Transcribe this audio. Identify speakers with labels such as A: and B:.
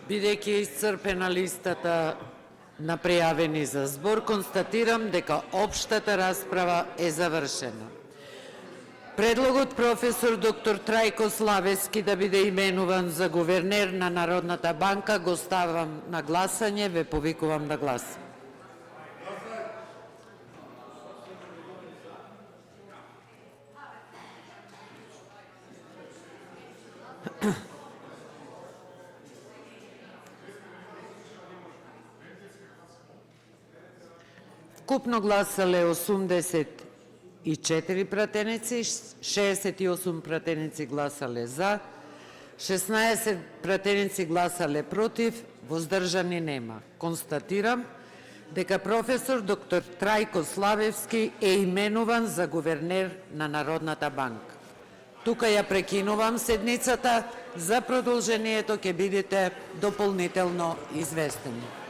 A: Бидејќи е исцрпена листата на пријавени за збор, констатирам дека општата расправа е завршена. Предлогот професор доктор Трајко Славевски да биде именуван за гувернер на Народната банка го ставам на гласање, ве повикувам да гласам. Вкупно гласале 84 пратеници, 68 пратеници гласале за, 16 пратеници гласале против, воздржани нема. Констатирам дека професор доктор Трајко Славевски е именуван за гувернер на Народната банка. Тука ја прекинувам седницата, за продолжението ќе бидете дополнително известени.